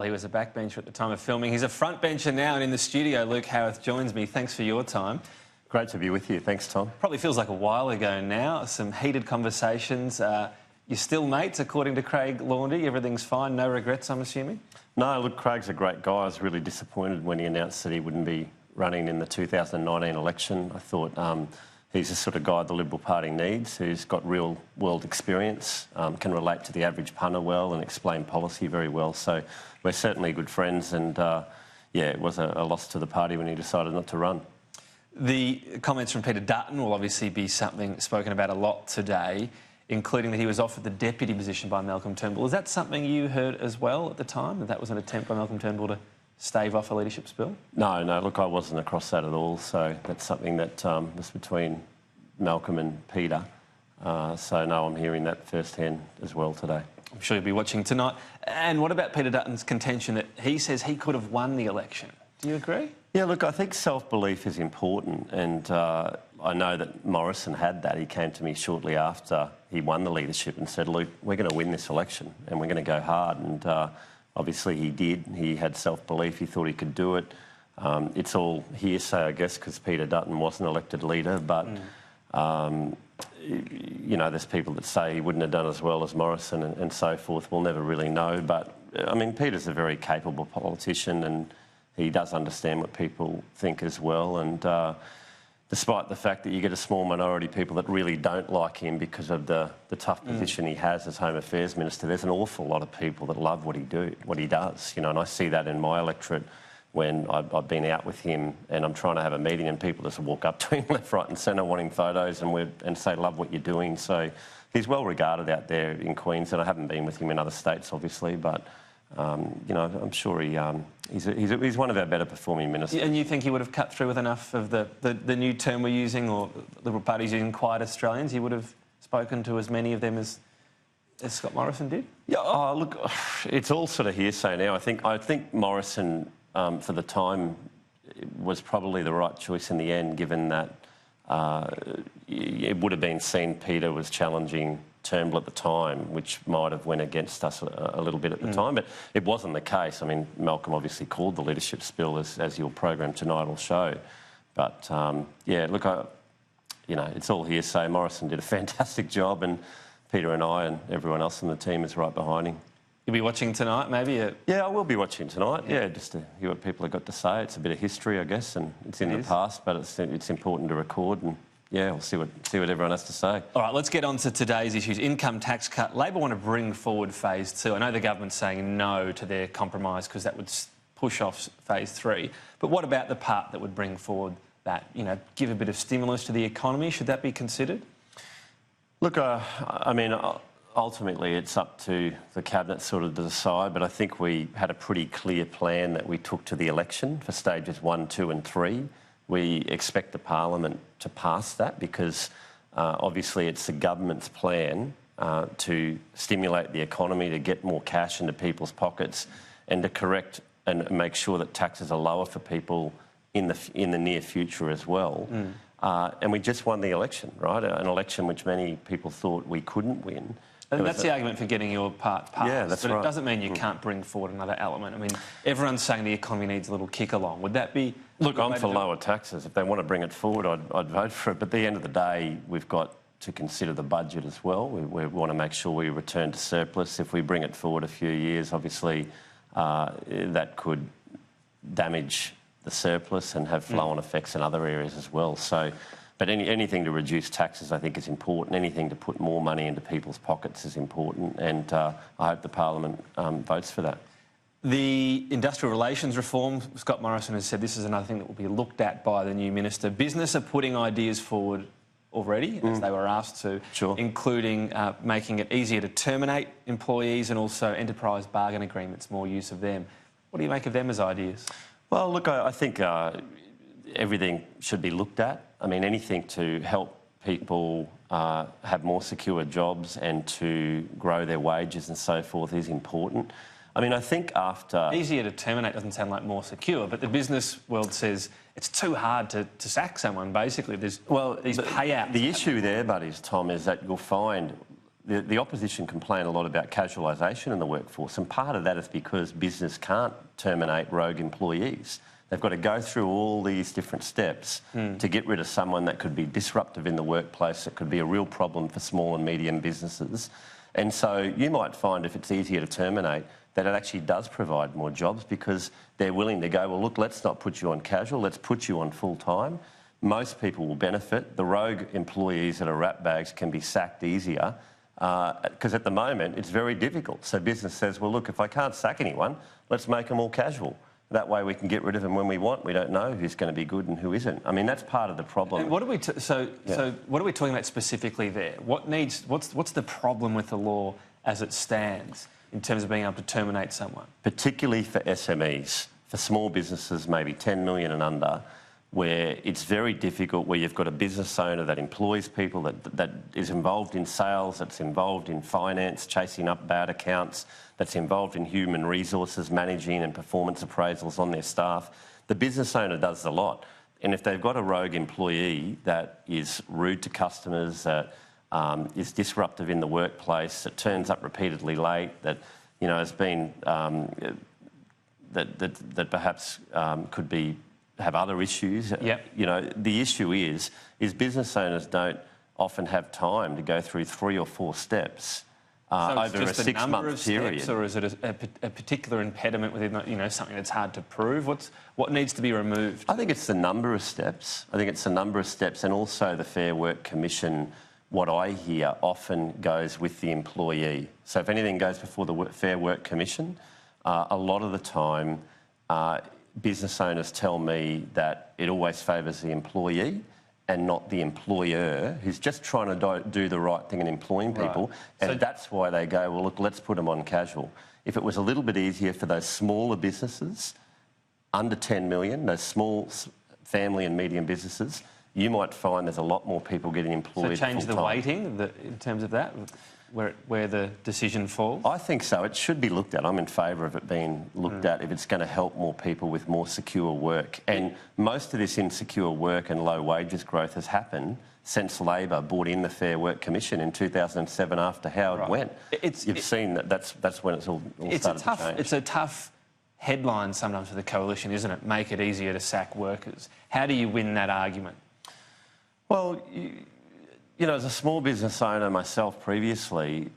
He was a backbencher at the time of filming. He's a frontbencher now, and in the studio, Luke Howarth joins me. Thanks for your time. Great to be with you. Thanks, Tom. Probably feels like a while ago now. Some heated conversations. You're still mates, according to Craig Laundy. Everything's fine. No regrets, I'm assuming? No, look, Craig's a great guy. I was really disappointed when he announced that he wouldn't be running in the 2019 election. I thought he's the sort of guy the Liberal Party needs, who's got real-world experience, can relate to the average punter well and explain policy very well. So we're certainly good friends, and yeah, it was a loss to the party when he decided not to run. The comments from Peter Dutton will obviously be something spoken about a lot today, including that he was offered the deputy position by Malcolm Turnbull. Is that something you heard as well at the time, that was an attempt by Malcolm Turnbull to stave off a leadership spill? No, look, I wasn't across that at all, so that's something that was between Malcolm and Peter. So, no, I'm hearing that firsthand as well today. I'm sure you'll be watching tonight. And what about Peter Dutton's contention that he says he could have won the election? Do you agree? Yeah, look, I think self-belief is important, and I know that Morrison had that. He came to me shortly after he won the leadership and said, Luke, we're going to win this election and we're going to go hard. And obviously he did. He had self-belief. He thought he could do it. It's all hearsay, I guess, because Peter Dutton wasn't elected leader, but... you know, there's people that say he wouldn't have done as well as Morrison and so forth. We'll never really know. But, I mean, Peter's a very capable politician and he does understand what people think as well. And despite the fact that you get a small minority of people that really don't like him because of the tough position he has as Home Affairs Minister, there's an awful lot of people that love what he does, you know, and I see that in my electorate when I've been out with him and I'm trying to have a meeting and people just walk up to him left, right and centre wanting photos and say, love what you're doing. So he's well regarded out there in Queensland. I haven't been with him in other states, obviously, but, you know, I'm sure he's one of our better performing ministers. And you think he would have cut through with enough of the new term we're using, or the Liberal Party's using, quiet Australians? He would have spoken to as many of them as Scott Morrison did? Yeah, look, it's all sort of hearsay now. I think Morrison... for the time, was probably the right choice in the end, given that it would have been seen Peter was challenging Turnbull at the time, which might have went against us a little bit at the time, but it wasn't the case. I mean, Malcolm obviously called the leadership spill, as your program tonight will show. But, yeah, look, you know, it's all hearsay. Morrison did a fantastic job, and Peter and I and everyone else on the team is right behind him. You'll be watching tonight, maybe? Yeah, I will be watching tonight, yeah, just to hear what people have got to say. It's a bit of history, I guess, and it's in the past, but it's important to record, and, yeah, we'll see what everyone has to say. All right, let's get on to today's issues. Income tax cut. Labor want to bring forward phase 2. I know the government's saying no to their compromise because that would push off phase 3. But what about the part that would bring forward that, you know, give a bit of stimulus to the economy? Should that be considered? Look, I mean... ultimately, it's up to the Cabinet sort of to decide, but I think we had a pretty clear plan that we took to the election for stages 1, 2 and 3. We expect the Parliament to pass that because obviously it's the government's plan to stimulate the economy, to get more cash into people's pockets and to correct and make sure that taxes are lower for people in the near future as well. And we just won the election, right? An election which many people thought we couldn't win. And that's the argument for getting your part passed. Yeah, that's but right. It doesn't mean you can't bring forward another element. I mean, everyone's saying the economy needs a little kick along. Would that be... Look, I'm for lower taxes. If they want to bring it forward, I'd vote for it. But at the end of the day, we've got to consider the budget as well. We want to make sure we return to surplus. If we bring it forward a few years, obviously, that could damage the surplus and have flow-on effects in other areas as well. So... But anything to reduce taxes, I think, is important. Anything to put more money into people's pockets is important, and I hope the Parliament votes for that. The industrial relations reform, Scott Morrison has said this is another thing that will be looked at by the new minister. Business are putting ideas forward already, as they were asked to, including making it easier to terminate employees and also enterprise bargain agreements, more use of them. What do you make of them as ideas? Well, look, I think... everything should be looked at. I mean, anything to help people have more secure jobs and to grow their wages and so forth is important. I mean, I think after... Easier to terminate doesn't sound like more secure, but the business world says it's too hard to sack someone, basically. There's these payouts. The issue there, buddies, Tom, is that you'll find the opposition complain a lot about casualisation in the workforce, and part of that is because business can't terminate rogue employees. They've got to go through all these different steps to get rid of someone that could be disruptive in the workplace, that could be a real problem for small and medium businesses. And so you might find, if it's easier to terminate, that it actually does provide more jobs, because they're willing to go, well, look, let's not put you on casual, let's put you on full-time. Most people will benefit. The rogue employees that are rat bags can be sacked easier, because at the moment it's very difficult. So business says, well, look, if I can't sack anyone, let's make them all casual. That way we can get rid of them when we want. We don't know who's going to be good and who isn't. I mean, that's part of the problem. And what are we so what are we talking about specifically there? What's the problem with the law as it stands in terms of being able to terminate someone? Particularly for SMEs, for small businesses, maybe 10 million and under, where it's very difficult, where you've got a business owner that employs people, that is involved in sales, that's involved in finance, chasing up bad accounts, that's involved in human resources, managing and performance appraisals on their staff. The business owner does a lot. And if they've got a rogue employee that is rude to customers, that is disruptive in the workplace, that turns up repeatedly late, that, you know, has been, that perhaps could be have other issues. Yep. You know, the issue is business owners don't often have time to go through 3 or 4 steps over a 6-month period. Or is it a particular impediment within, you know, something that's hard to prove? What needs to be removed? I think it's the number of steps. And also the Fair Work Commission, what I hear, often goes with the employee. So if anything goes before the Fair Work Commission, a lot of the time business owners tell me that it always favours the employee and not the employer, who's just trying to do the right thing and employing people. Right. And so that's why they go, well, look, let's put them on casual. If it was a little bit easier for those smaller businesses, under 10 million, those small family and medium businesses, you might find there's a lot more people getting employed. So change the weighting in terms of that, where the decision falls? I think so. It should be looked at. I'm in favour of it being looked at if it's going to help more people with more secure work. And most of this insecure work and low wages growth has happened since Labor brought in the Fair Work Commission in 2007 after Howard went. You've seen that's when it's all started to change. It's a tough headline sometimes for the coalition, isn't it? Make it easier to sack workers. How do you win that argument? Well, you know, as a small business owner myself previously,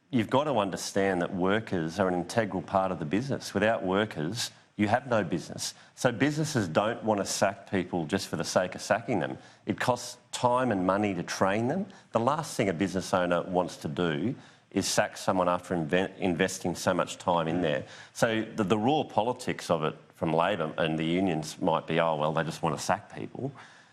you've got to understand that workers are an integral part of the business. Without workers, you have no business. So businesses don't want to sack people just for the sake of sacking them. It costs time and money to train them. The last thing a business owner wants to do is sack someone after investing so much time in there. So the raw politics of it from Labor and the unions might be, oh, well, they just want to sack people.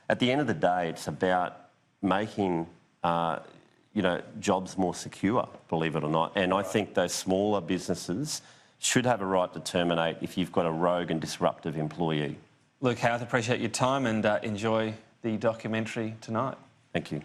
At the end of the day, it's about making, you know, jobs more secure, believe it or not. And I think those smaller businesses should have a right to terminate if you've got a rogue and disruptive employee. Luke Howarth, appreciate your time and enjoy the documentary tonight. Thank you.